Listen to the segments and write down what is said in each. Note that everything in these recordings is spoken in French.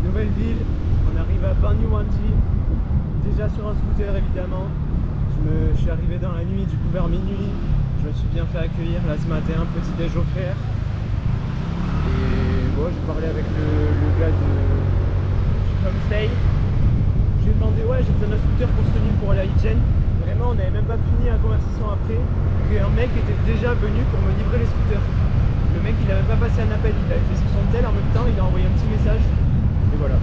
nouvelle ville. On arrive à Banyuwangi. Déjà sur un scooter évidemment. Je suis arrivé dans la nuit, du coup vers minuit. Je me suis bien fait accueillir là ce matin, petit déj offert. Et bon, j'ai parlé avec le gars de Homestay. Je lui ai demandé, ouais, j'ai besoin d'un scooter pour se tenir pour aller à Ijen. Vraiment, on n'avait même pas fini la conversation après qu'un mec était déjà venu pour me livrer les scooters. Le mec, il avait pas passé un appel, il avait fait sur son tel, en même temps, il a envoyé un petit message. Et voilà.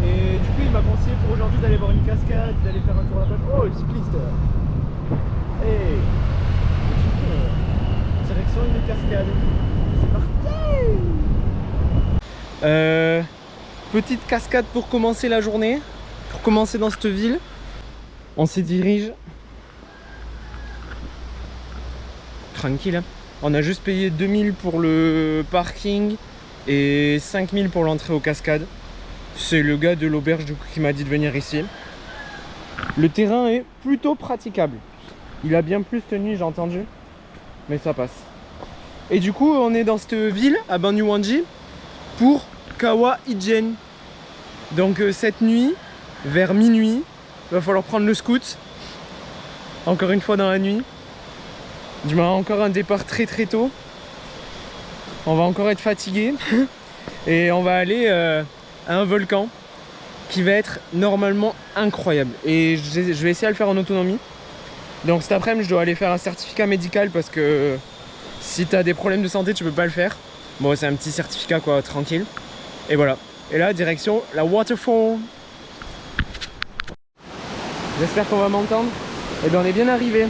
Et du coup, il m'a conseillé pour aujourd'hui d'aller voir une cascade, d'aller faire un tour à la plage. Oh, le cycliste! Hey! Direction une cascade. C'est parti! Petite cascade pour commencer la journée, pour commencer dans cette ville. On s'y dirige. Tranquille, hein. On a juste payé 2000 pour le parking et 5000 pour l'entrée aux cascades. C'est le gars de l'auberge du coup qui m'a dit de venir ici. Le terrain est plutôt praticable. Il a bien plus tenu, j'ai entendu, mais ça passe. Et du coup, on est dans cette ville à Banyuwangi pour Kawa Ijen. Donc cette nuit, vers minuit, il va falloir prendre le scoot. Encore une fois dans la nuit. Du moins encore un départ très tôt. On va encore être fatigué. Et on va aller à un volcan qui va être normalement incroyable. Et je vais essayer de le faire en autonomie. Donc cet après-midi, je dois aller faire un certificat médical parce que si tu as des problèmes de santé, tu peux pas le faire. Bon, c'est un petit certificat quoi, tranquille. Et voilà. Et là, direction la waterfall. J'espère qu'on va m'entendre. Et bien on est bien arrivé.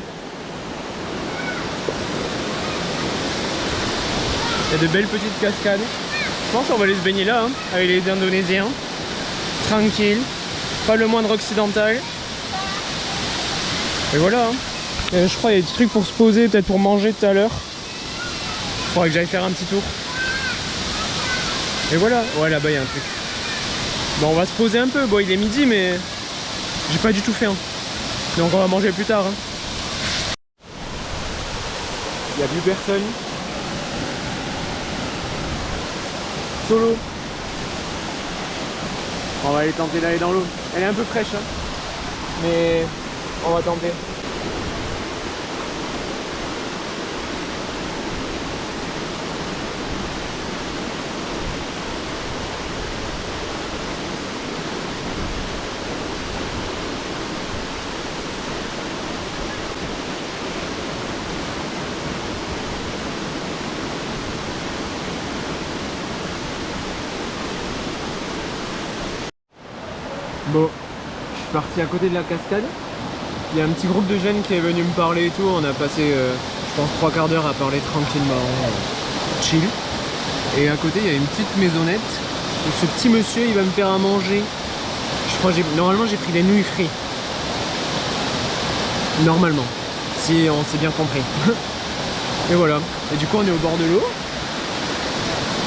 Il y a de belles petites cascades. Je pense qu'on va aller se baigner là, hein, avec les Indonésiens. Tranquille. Pas le moindre occidental. Et voilà. Hein. Et je crois qu'il y a des trucs pour se poser, peut-être pour manger tout à l'heure. Il faudrait que j'aille faire un petit tour. Et voilà. Ouais, là-bas il y a un truc. Bon, on va se poser un peu. Bon, il est midi, mais j'ai pas du tout faim. Donc on va manger plus tard. Hein. Il n'y a plus personne. Solo. On va aller tenter d'aller dans l'eau. Elle est un peu fraîche, hein. Mais on va tenter. Bon, je suis parti à côté de la cascade. Il y a un petit groupe de jeunes qui est venu me parler et tout. On a passé, je pense, 3 quarts d'heure à parler tranquillement, chill. Et à côté, il y a une petite maisonnette. Et ce petit monsieur, il va me faire à manger. Je crois que normalement, j'ai pris des nouilles frites. Normalement, si on s'est bien compris. Et voilà. Et du coup, on est au bord de l'eau.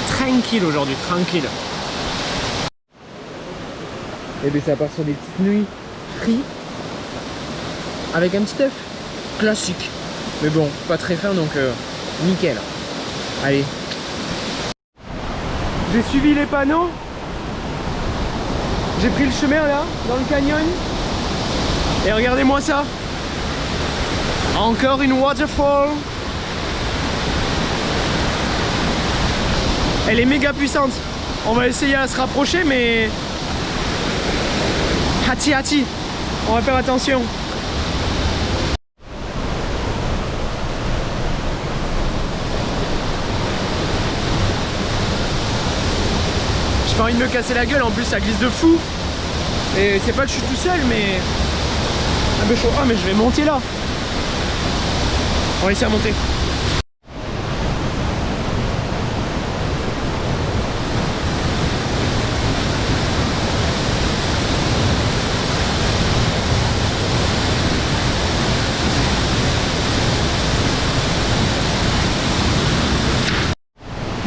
Tranquille aujourd'hui, tranquille. Et bien ça part sur des petites nouilles frites avec un petit œuf classique. Mais bon, pas très fin donc nickel. Allez. J'ai suivi les panneaux. J'ai pris le chemin là, dans le canyon. Et regardez-moi ça. Encore une waterfall. Elle est méga puissante. On va essayer à se rapprocher mais... Hati, on va faire attention. J'ai pas envie de me casser la gueule, en plus ça glisse de fou. Et c'est pas que je suis tout seul, mais un peu chaud. Ah mais je vais monter là. On va essayer à monter.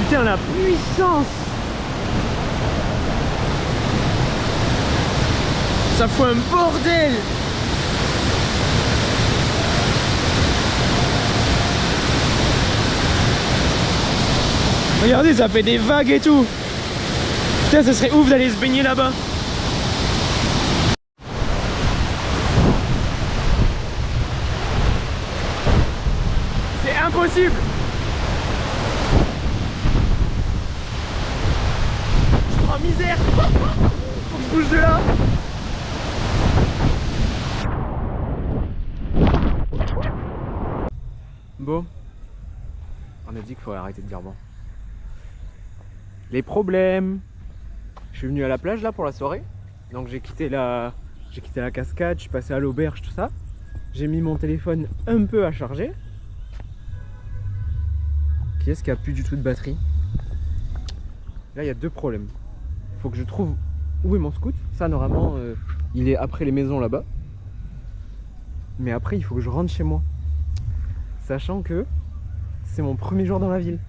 Putain la puissance. Ça fout un bordel. Regardez, ça fait des vagues et tout. Putain, ça serait ouf d'aller se baigner là-bas. C'est impossible. Je suis en misère. Faut que je bouge de là. Bon, on a dit qu'il faudrait arrêter de dire bon. Les problèmes. Je suis venu à la plage là pour la soirée. Donc j'ai quitté la cascade, je suis passé à l'auberge, tout ça. J'ai mis mon téléphone un peu à charger. Qui est-ce qui a plus du tout de batterie? Là il y a deux problèmes. Il faut que je trouve où est mon scoot. Ça normalement il est après les maisons là-bas. Mais après il faut que je rentre chez moi. Sachant que c'est mon premier jour dans la ville.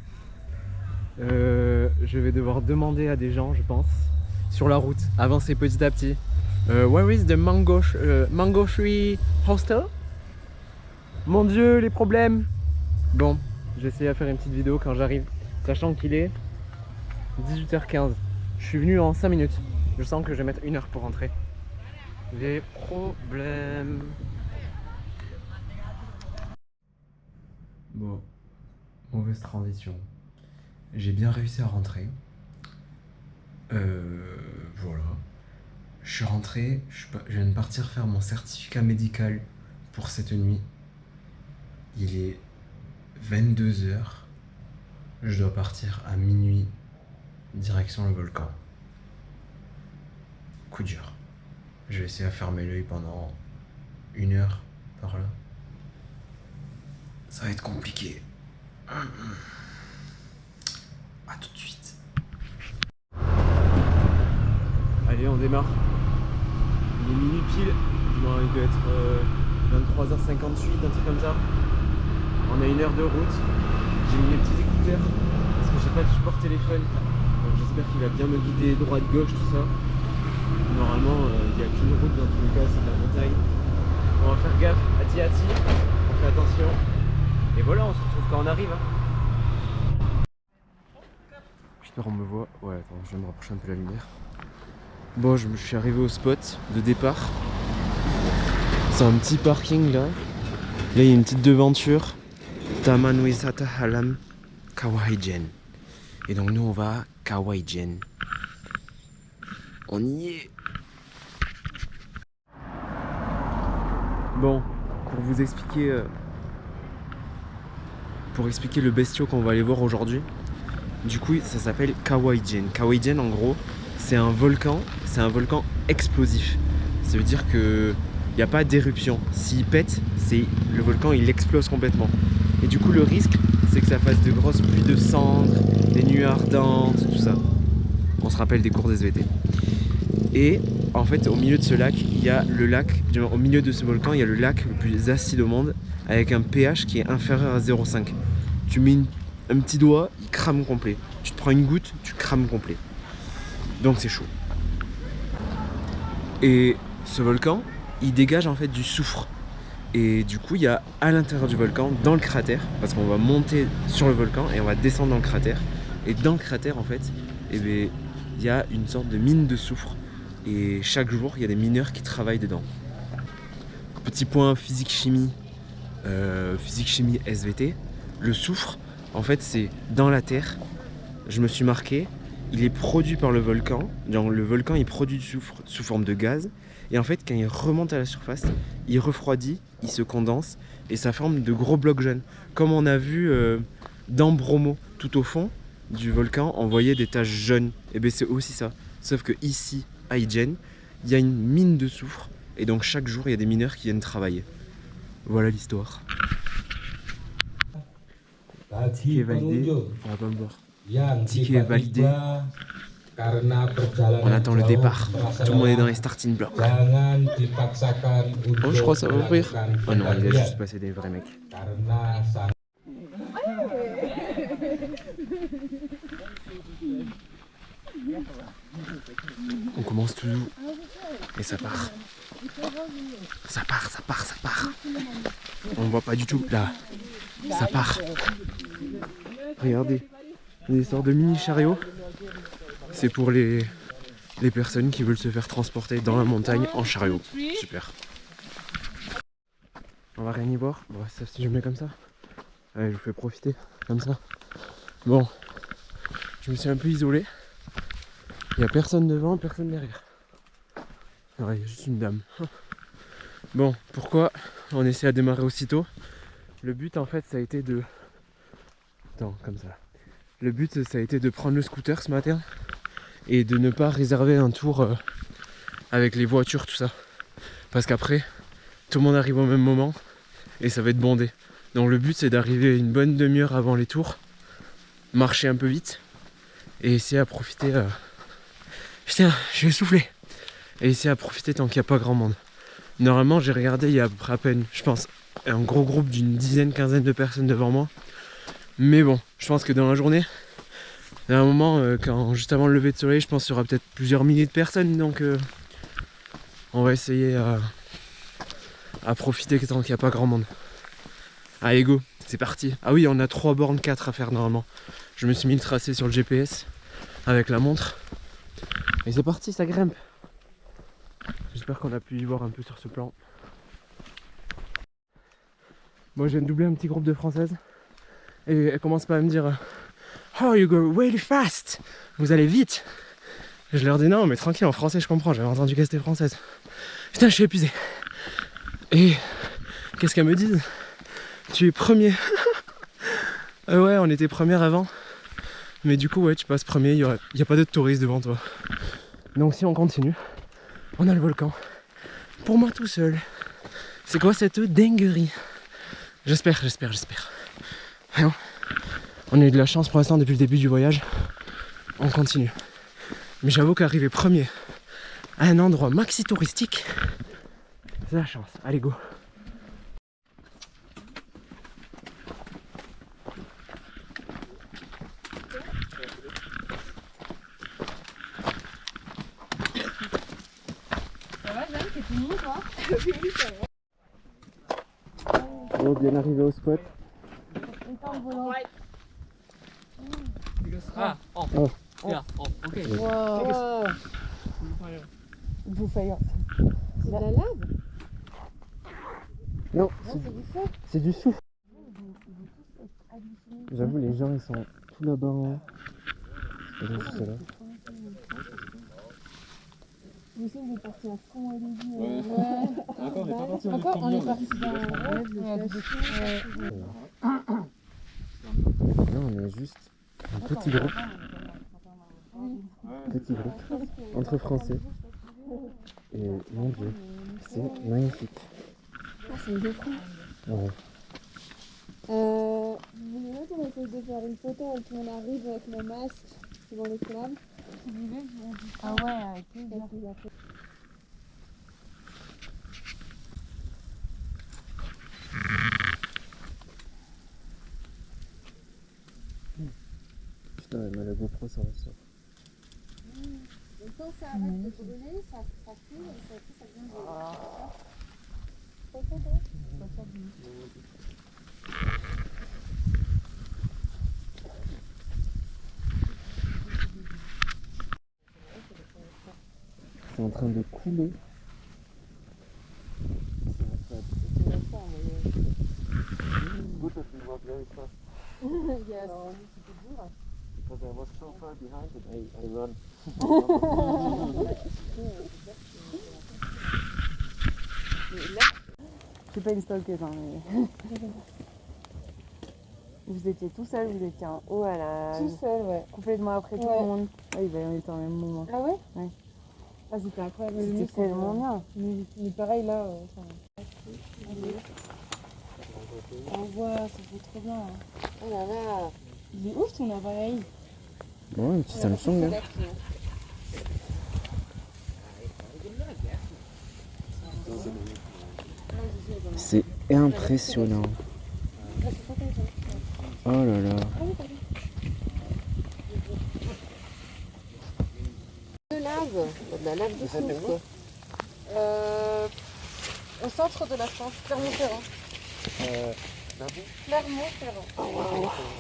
Je vais devoir demander à des gens, je pense, sur la route, avancer petit à petit. Where is the Mango Tree Hostel? Mon Dieu, les problèmes! Bon, j'ai essayé de faire une petite vidéo quand j'arrive, sachant qu'il est 18h15. Je suis venu en 5 minutes. Je sens que je vais mettre 1 heure pour rentrer. Les problèmes. Bon, mauvaise transition. J'ai bien réussi à rentrer. Voilà. Je suis rentré, je viens de partir faire mon certificat médical pour cette nuit. Il est 22h. Je dois partir à minuit, direction le volcan. Coup dur. Je vais essayer de fermer l'œil pendant 1 heure par là. Ça va être compliqué. À tout de suite. Allez, on démarre. Il est minuit pile. Bon, il doit être 23h58, un truc comme ça. On a 1 heure de route. J'ai mis mes petits écouteurs parce que j'ai pas de support téléphone. Donc j'espère qu'il va bien me guider droite, gauche, tout ça. Normalement, il n'y a qu'une route dans tous les cas, c'est de la montagne. On va faire gaffe, hati hati. On fait attention. Et voilà, on se retrouve quand on arrive. J'espère qu'on me voit. Ouais, attends, je vais me rapprocher un peu la lumière. Bon, je suis arrivé au spot de départ. C'est un petit parking là. Là, il y a une petite devanture. Taman Wisata Halam Kawaijen. Et donc, nous, on va à Kawaijen. On y est. Bon, pour vous expliquer. Pour expliquer le bestiau qu'on va aller voir aujourd'hui. Du coup, ça s'appelle Kawaijen. Kawaijen, en gros, c'est un volcan explosif. Ça veut dire que il n'y a pas d'éruption. S'il pète, le volcan il explose complètement. Et du coup, le risque, c'est que ça fasse de grosses pluies de cendres, des nuées ardentes, tout ça. On se rappelle des cours des SVT. Et en fait, au milieu de ce lac, il y a le lac, au milieu de ce volcan, il y a le lac le plus acide au monde, avec un pH qui est inférieur à 0,5. Tu mets un petit doigt, il crame complet. Tu te prends une goutte, tu crames complet. Donc c'est chaud. Et ce volcan, il dégage en fait du soufre. Et du coup, il y a à l'intérieur du volcan, dans le cratère, parce qu'on va monter sur le volcan et on va descendre dans le cratère. Et dans le cratère, en fait, eh bien, il y a une sorte de mine de soufre. Et chaque jour, il y a des mineurs qui travaillent dedans. Petit point physique-chimie SVT. Le soufre, en fait, c'est dans la terre. Je me suis marqué, il est produit par le volcan. Genre, le volcan, il produit du soufre sous forme de gaz. Et en fait, quand il remonte à la surface, il refroidit, il se condense et ça forme de gros blocs jaunes. Comme on a vu dans Bromo, tout au fond du volcan, on voyait des taches jaunes. Et bien, c'est aussi ça. Sauf que ici, à Ijen, il y a une mine de soufre. Et donc, chaque jour, il y a des mineurs qui viennent travailler. Voilà l'histoire. Ticket validé, on va pas me voir. Ticket validé. On attend le départ. Tout le monde est dans les starting blocks. Oh, je crois que ça va ouvrir. Oh non, il a juste passé des vrais mecs. On commence tout doux. Et ça part. Ça part, ça part, ça part. On voit pas du tout là. Ça part. Regardez. Des sortes de mini chariots. c'est pour les personnes qui veulent se faire transporter dans la montagne en chariot. Super. On va rien y voir. Bon, sauf si je mets comme ça. Allez, je vous fais profiter comme ça. Bon, je me suis un peu isolé. Il n'y a personne devant, personne derrière. Alors, il y a juste une dame. Bon, pourquoi on essaie à démarrer aussitôt? Le but en fait ça a été de... Attends, comme ça. Le but ça a été de prendre le scooter ce matin et de ne pas réserver un tour avec les voitures, tout ça. Parce qu'après, tout le monde arrive au même moment et ça va être bondé. Donc le but c'est d'arriver une bonne demi-heure avant les tours, marcher un peu vite et essayer à profiter... Putain, je vais souffler. Et essayer à profiter tant qu'il n'y a pas grand monde. Normalement j'ai regardé, il y a à peine, je pense, un gros groupe d'une dizaine, quinzaine de personnes devant moi. Mais bon, je pense que dans la journée, à un moment, juste avant le lever de soleil, je pense qu'il y aura peut-être plusieurs milliers de personnes. Donc on va essayer à profiter tant qu'il n'y a pas grand monde. Allez go, c'est parti. Ah oui, on a 3 bornes 4 à faire normalement. Je me suis mis le tracé sur le GPS avec la montre. Et c'est parti, ça grimpe. J'espère qu'on a pu y voir un peu sur ce plan. Moi, je viens de doubler un petit groupe de Françaises. Et elles commencent pas à me dire Oh, you go really fast! Vous allez vite! Et je leur dis non, mais tranquille, en français, je comprends. J'avais entendu qu'elles étaient françaises. Putain, je suis épuisé. Et qu'est-ce qu'elles me disent? Tu es premier. Ouais, on était première avant. Mais du coup, ouais, tu passes premier. Il n'y a pas d'autres touristes devant toi. Donc, si on continue, on a le volcan. Pour moi tout seul. C'est quoi cette dinguerie? J'espère. Non. On a eu de la chance pour l'instant depuis le début du voyage. On continue. Mais j'avoue qu'arriver premier à un endroit maxi touristique, c'est la chance. Allez go. Ça va, Jeanne, c'est fini toi? Oui, ça va. Oh, bien arrivé au spot. Ah, off. Oh. Yeah, off. Okay. Wow. Blue fire. C'est de la lave? Non, C'est du feu. c'est du souffle. J'avoue, les gens ils sont tout là-bas en haut. Et donc, c'est là. Vous aussi, on est parti à fond au début. Ouais. Encore, on est pas parti, Encore, on est parti dans Là, on est juste un petit groupe. Petit groupe. Entre Français. Et mon Dieu, c'est magnifique. Ah, c'est de fou. Ouais. Vous voulez bien qu'on essaye de faire une photo et qu'on arrive avec nos masques devant les flammes? Si vous voulez, je vous dis ça. Ah ouais, avec plaisir. Putain, elle m'a la GoPro, ça ressort. Donc quand ça arrête de brûler, ça fume et ça vient de... C'est en train de couler. Yes. Because I was so far behind it, I run. Je suis pas une stalkeuse, hein, mais... Vous étiez tout seul, vous étiez en haut à la... Tout seul, ouais. complètement après tout Ouais. le monde. Oui, bah, on était en même moment. Ah ouais? Ouais. Ah, c'était incroyable. C'était tellement bien. Mais pareil, là, ça... On voit, ça fait trop bien. Hein. Oh là là. Il est ouf ton appareil. Ouais, un petit Samsung. Hein. C'est impressionnant. Oh là là. De lave, de la lave de soufre, quoi. Au centre de la France, Clermont-Ferrand. Clermont-Ferrand.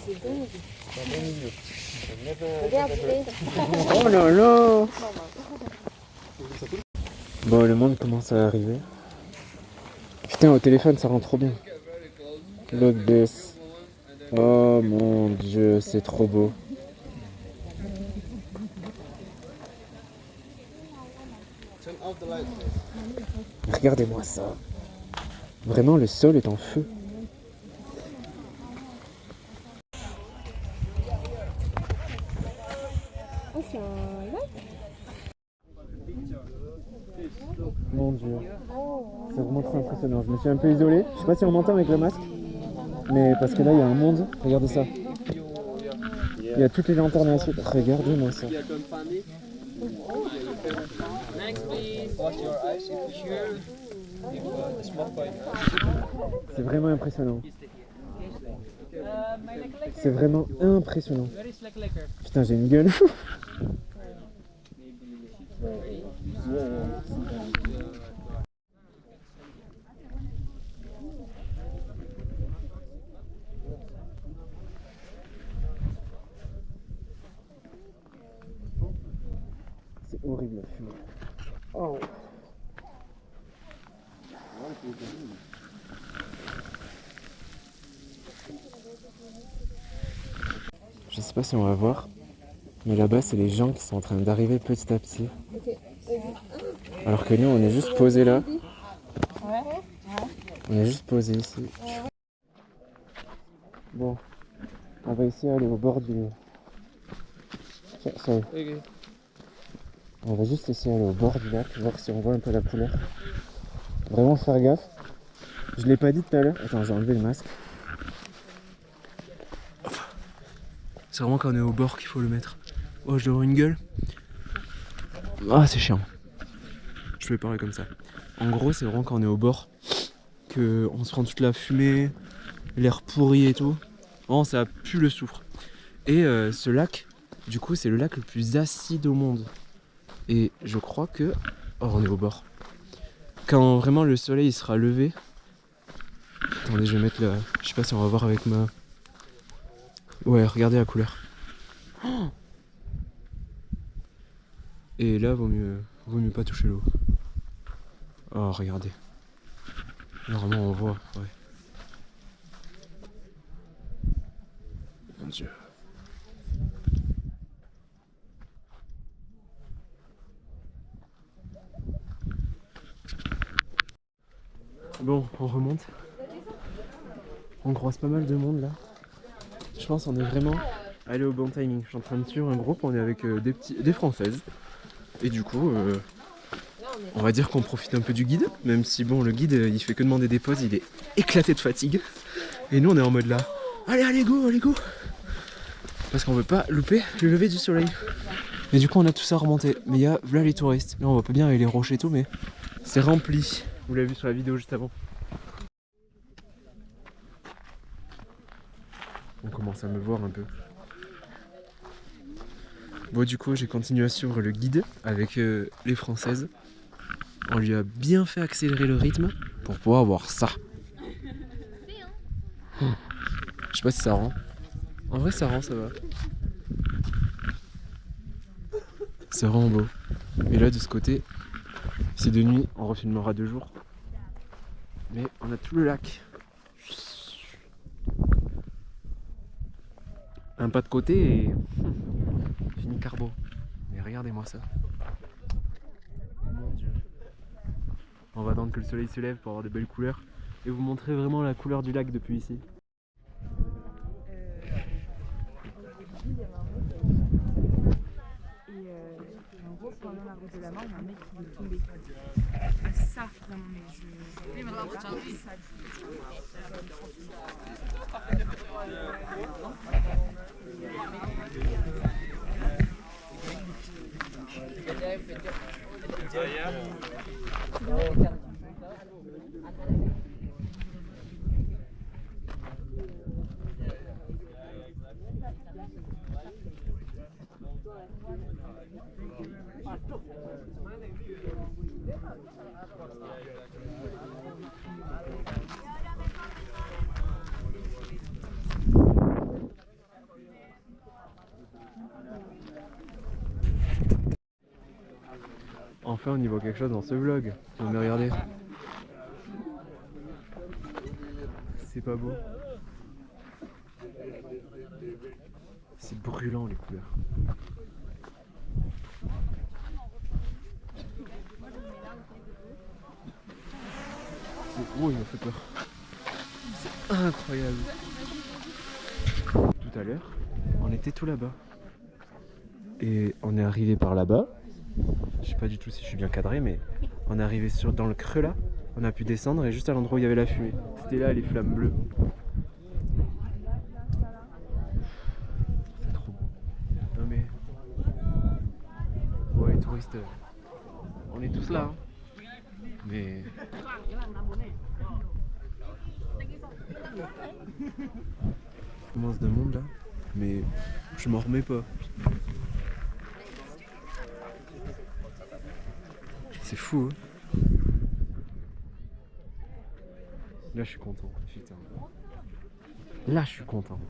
C'est dingue. Regarde, oh là là. Bon, le monde commence à arriver. Putain, au téléphone, ça rend trop bien. Look this. Oh mon dieu, c'est trop beau. Regardez-moi ça. Vraiment, le sol est en feu. Oh, c'est un lac. Mon dieu. C'est vraiment très impressionnant. Je me suis un peu isolé. Je sais pas si on m'entend avec le masque. Mais parce que là, il y a un monde. Regardez ça. Il y a toutes les lanternes ensuite. Regardez-moi ça. C'est vraiment impressionnant. C'est vraiment impressionnant. Putain, j'ai une gueule. C'est horrible la fumée. Oh. Je sais pas si on va voir, mais là-bas c'est les gens qui sont en train d'arriver petit à petit. Alors que nous on est juste posés là. On est juste posés ici. Bon, on va essayer d'aller au bord du... Sorry. On va juste essayer d'aller au bord du lac, voir si on voit un peu la couleur. Vraiment faire gaffe. Je l'ai pas dit tout à l'heure. Attends, j'ai enlevé le masque. C'est vraiment quand on est au bord qu'il faut le mettre. Oh, je dois avoir une gueule. Ah, c'est chiant. Je vais parler comme ça. En gros, c'est vraiment quand on est au bord que on se prend toute la fumée, l'air pourri et tout. Vraiment, ça pue le soufre. Et ce lac, du coup, c'est le lac le plus acide au monde. Et je crois que... Oh, on est au bord. Quand vraiment le soleil il sera levé... Attendez, je vais mettre la... Je sais pas si on va voir avec ma... Ouais, regardez la couleur. Oh, et là, vaut mieux pas toucher l'eau. Oh, regardez. Normalement, on voit, ouais. Mon dieu. Bon, on remonte. On croise pas mal de monde là. Je pense qu'on est vraiment allé au bon timing. Je suis en train de suivre un groupe, on est avec des Françaises. Et du coup, on va dire qu'on profite un peu du guide. Même si bon, le guide il fait que demander des pauses, il est éclaté de fatigue. Et nous on est en mode là, allez go, allez go. Parce qu'on veut pas louper le lever du soleil. Et du coup on a tout ça remonté. Mais il y a là les touristes. Là on voit pas bien avec les rochers et tout, mais c'est rempli. Vous l'avez vu sur la vidéo juste avant. On commence à me voir un peu. Bon, du coup j'ai continué à suivre le guide avec les Françaises. On lui a bien fait accélérer le rythme pour pouvoir voir ça. Je sais pas si ça rend. En vrai ça rend, ça va. C'est vraiment beau. Et là de ce côté, c'est de nuit, on refilmera 2 jours. Mais on a tout le lac. Un pas de côté et fini carbo. Mais regardez-moi ça. Mon dieu. On va attendre que le soleil se lève pour avoir de belles couleurs et vous montrer vraiment la couleur du lac depuis ici. En gros, pendant la route de la mort, il y a un mec qui est tombé. Ah, ça, non, mais je. Enfin on y voit quelque chose dans ce vlog. Non mais regardez. C'est pas beau. C'est brûlant les couleurs. Oh, il m'a fait peur. C'est incroyable. Tout à l'heure, on était tout là-bas. Et on est arrivé par là-bas. Je sais pas du tout si je suis bien cadré, mais on est arrivé dans le creux là. On a pu descendre et juste à l'endroit où il y avait la fumée. C'était là les flammes bleues. C'est trop beau. Non mais... Ouais, les touristes, on est tous là. Hein. Mais... Commence de monde là, mais je m'en remets pas. C'est fou, hein. Là je suis content, effectivement. Là je suis content.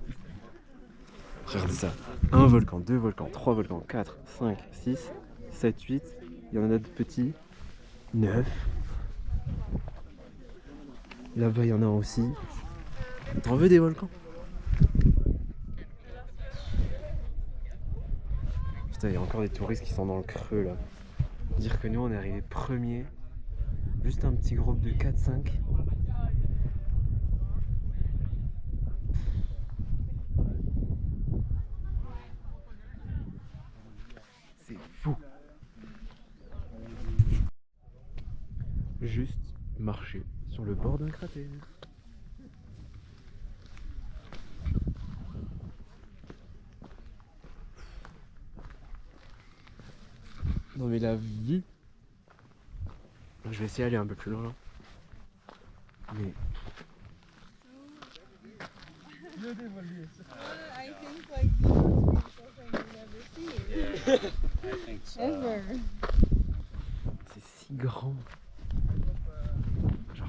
Regardez ça. 1 volcan, 2 volcans, 3 volcans, 4, 5, 6, 7, 8. Il y en a de petits. 9. Là-bas il y en a aussi. T'en veux des volcans? Putain, il y a encore des touristes qui sont dans le creux là. Dire que nous on est arrivé premier. Juste un petit groupe de 4-5. C'est fou. Juste marcher sur le bord d'un cratère. Non mais la vue. Je vais essayer d'aller un peu plus loin. Mais... I think like the most beautiful thing you never see. Ever. C'est si grand. Genre...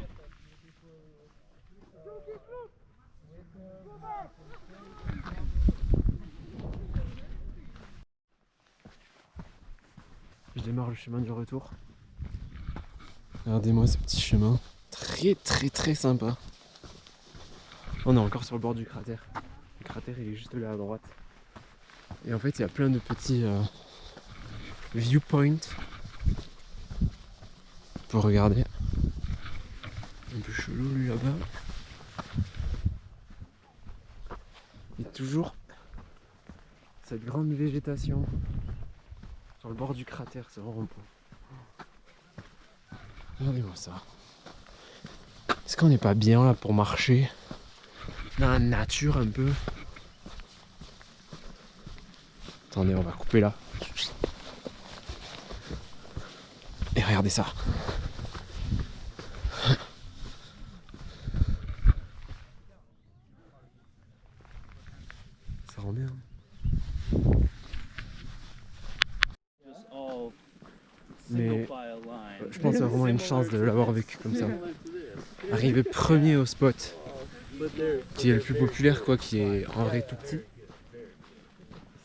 Je démarre le chemin du retour. Regardez-moi ce petit chemin. Très sympa. On est encore sur le bord du cratère. Le cratère il est juste là à droite. Et en fait il y a plein de petits viewpoints pour regarder. Un peu chelou lui là-bas. Et toujours cette grande végétation sur le bord du cratère, c'est vraiment beau. Regardez-moi ça. Est-ce qu'on n'est pas bien là pour marcher dans la nature un peu? Attendez, on va couper là. Et regardez ça. Ça rend bien. Mais je pense que c'est vraiment une chance de l'avoir vécu comme ça. Arriver premier au spot, qui est le plus populaire, quoi, qui est en vrai tout petit.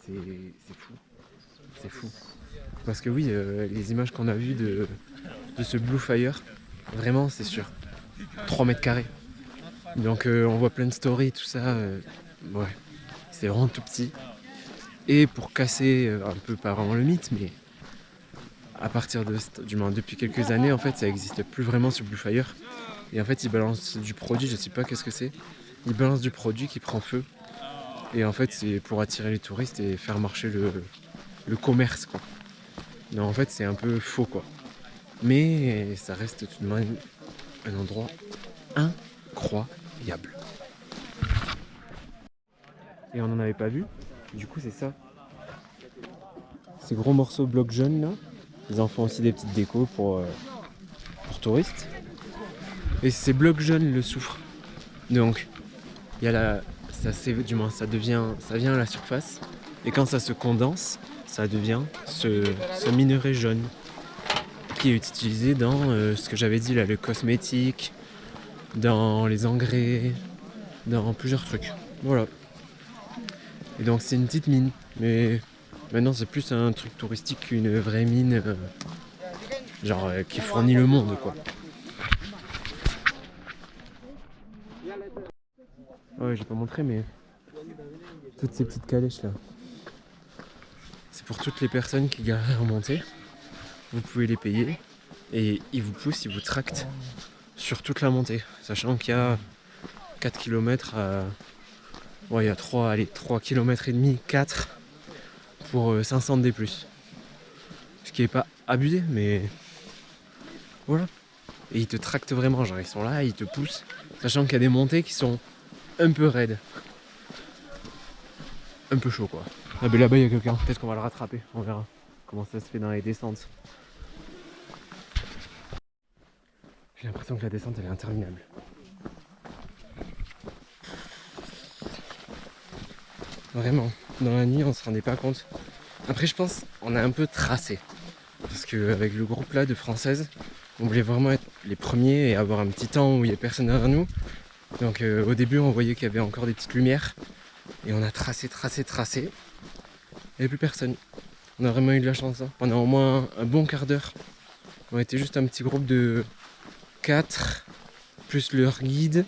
C'est fou. C'est fou. Parce que oui, les images qu'on a vues de ce Blue Fire, vraiment c'est sur 3 mètres carrés. Donc on voit plein de stories, tout ça. Ouais, c'est vraiment tout petit. Et pour casser un peu, pas vraiment le mythe, mais à partir du moins depuis quelques années, en fait, ça n'existe plus vraiment sur Blue Fire. Et en fait, ils balancent du produit, je sais pas qu'est-ce que c'est. Ils balancent du produit qui prend feu. Et en fait, c'est pour attirer les touristes et faire marcher le commerce, quoi. Non, en fait, c'est un peu faux, quoi. Mais ça reste tout de même un endroit incroyable. Et on n'en avait pas vu. Du coup, c'est ça. Ces gros morceaux blocs jaunes, là. Ils en font aussi des petites décos pour touristes. Et ces blocs jaunes le soufre. Donc, il y a ça vient à la surface. Et quand ça se condense, ça devient ce minerai jaune qui est utilisé dans ce que j'avais dit là, le cosmétique, dans les engrais, dans plusieurs trucs. Voilà. Et donc c'est une petite mine, mais maintenant c'est plus un truc touristique qu'une vraie mine genre qui fournit le monde quoi. Ouais, j'ai pas montré, mais toutes ces petites calèches là, c'est pour toutes les personnes qui galèrent à remonter. Vous pouvez les payer et ils vous poussent, ils vous tractent sur toute la montée, sachant qu'il y a 4 km à... Ouais, il y a 3 km et demi, 4 pour 500 D+. Ce qui est pas abusé, mais voilà. Et ils te tractent vraiment, genre ils sont là, ils te poussent, sachant qu'il y a des montées qui sont un peu raides. Un peu chaud quoi. Ah ben là-bas il y a quelqu'un, peut-être qu'on va le rattraper, on verra comment ça se fait dans les descentes. J'ai l'impression que la descente elle est interminable. Vraiment, dans la nuit on se rendait pas compte. Après je pense on a un peu tracé. Parce qu'avec le groupe là de Françaises, on voulait vraiment être les premiers et avoir un petit temps où il n'y a personne derrière nous. Donc au début on voyait qu'il y avait encore des petites lumières. Et on a tracé. Il n'y avait plus personne. On a vraiment eu de la chance. Hein. Pendant au moins un bon quart d'heure. On était juste un petit groupe de 4, plus leur guide,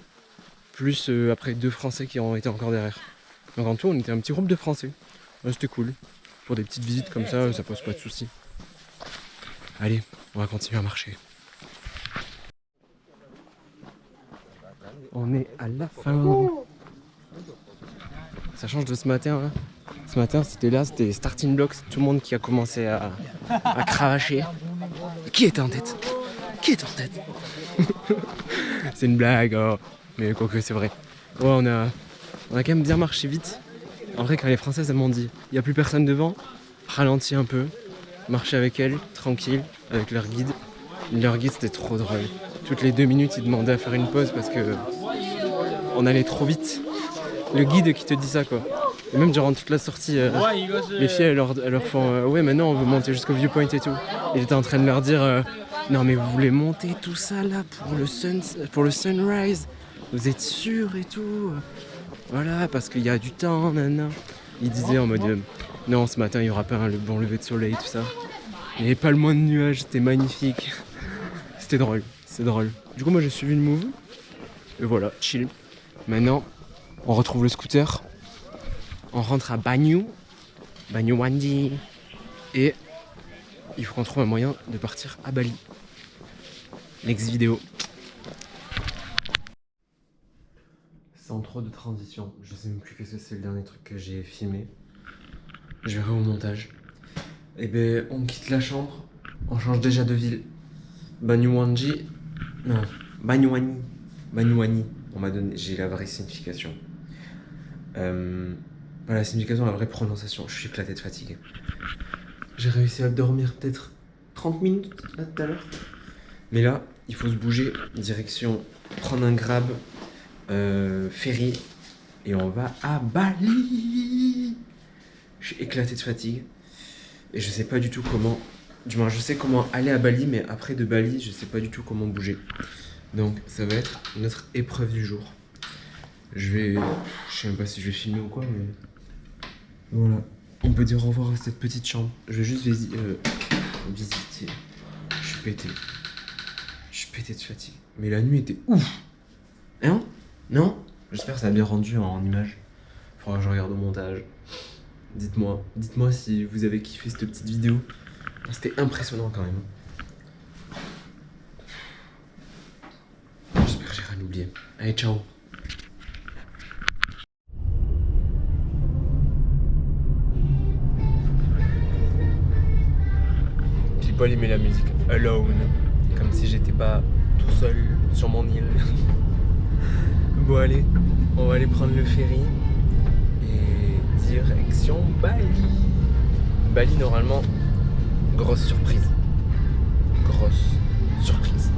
plus après 2 Français qui ont été encore derrière. Donc en tout on était un petit groupe de Français. Ouais, c'était cool. Pour des petites visites comme ça pose pas de soucis. Allez, on va continuer à marcher. On est à la fin. Ça change de ce matin. Hein. Ce matin, c'était starting blocks. Tout le monde qui a commencé à cravacher. Qui était en tête? C'est une blague. Oh. Mais quoique, c'est vrai. Ouais, on a quand même bien marché vite. En vrai, quand les Françaises elles m'ont dit il n'y a plus personne devant, ralentis un peu. Marcher avec elles, tranquille, avec leur guide. Leur guide, c'était trop drôle. Toutes les 2 minutes, ils demandaient à faire une pause parce que on allait trop vite. Le guide qui te dit ça, quoi. Et même durant toute la sortie, les filles, elles leur font ouais, maintenant on veut monter jusqu'au viewpoint et tout. Et j'étais en train de leur dire non, mais vous voulez monter tout ça là pour le sunrise? Vous êtes sûrs et tout? Voilà, parce qu'il y a du temps, nanana. Ils disaient en mode non, ce matin il n'y aura pas le bon lever de soleil, tout ça. Il n'y avait pas le moins de nuages, c'était magnifique. C'était drôle, c'est drôle. Du coup, moi j'ai suivi le move. Et voilà, chill. Maintenant, on retrouve le scooter. On rentre à Banyuwangi. Et il faut qu'on trouve un moyen de partir à Bali. Next vidéo. Sans trop de transition. Je sais même plus qu'est-ce que c'est le dernier truc que j'ai filmé. Je verrai au montage. Et ben on quitte la chambre. On change déjà de ville. Banyuwangi. Non. Banyuwangi. On m'a donné. J'ai la vraie signification. Voilà la signification, la vraie prononciation. Je suis éclaté de fatigue. J'ai réussi à dormir peut-être 30 minutes là tout à l'heure. Mais là, il faut se bouger. Direction prendre un grab. Ferry. Et on va à Bali. Je suis éclaté de fatigue. Et je sais pas du tout comment... Du moins, je sais comment aller à Bali, mais après de Bali, je sais pas du tout comment bouger. Donc, ça va être notre épreuve du jour. Je sais même pas si je vais filmer ou quoi, mais... Voilà. On peut dire au revoir à cette petite chambre. Je vais juste visiter. Je suis pété. Je suis pété de fatigue. Mais la nuit était ouf. Hein? Non? J'espère que ça a bien rendu en image. Faudra que je regarde au montage. Dites-moi si vous avez kiffé cette petite vidéo. C'était impressionnant quand même. J'espère que j'ai rien oublié. Allez, ciao. J'ai pas aimé la musique Alone. Comme si j'étais pas tout seul sur mon île. Bon allez, on va aller prendre le ferry. Direction Bali. Bali normalement, grosse surprise. Grosse surprise.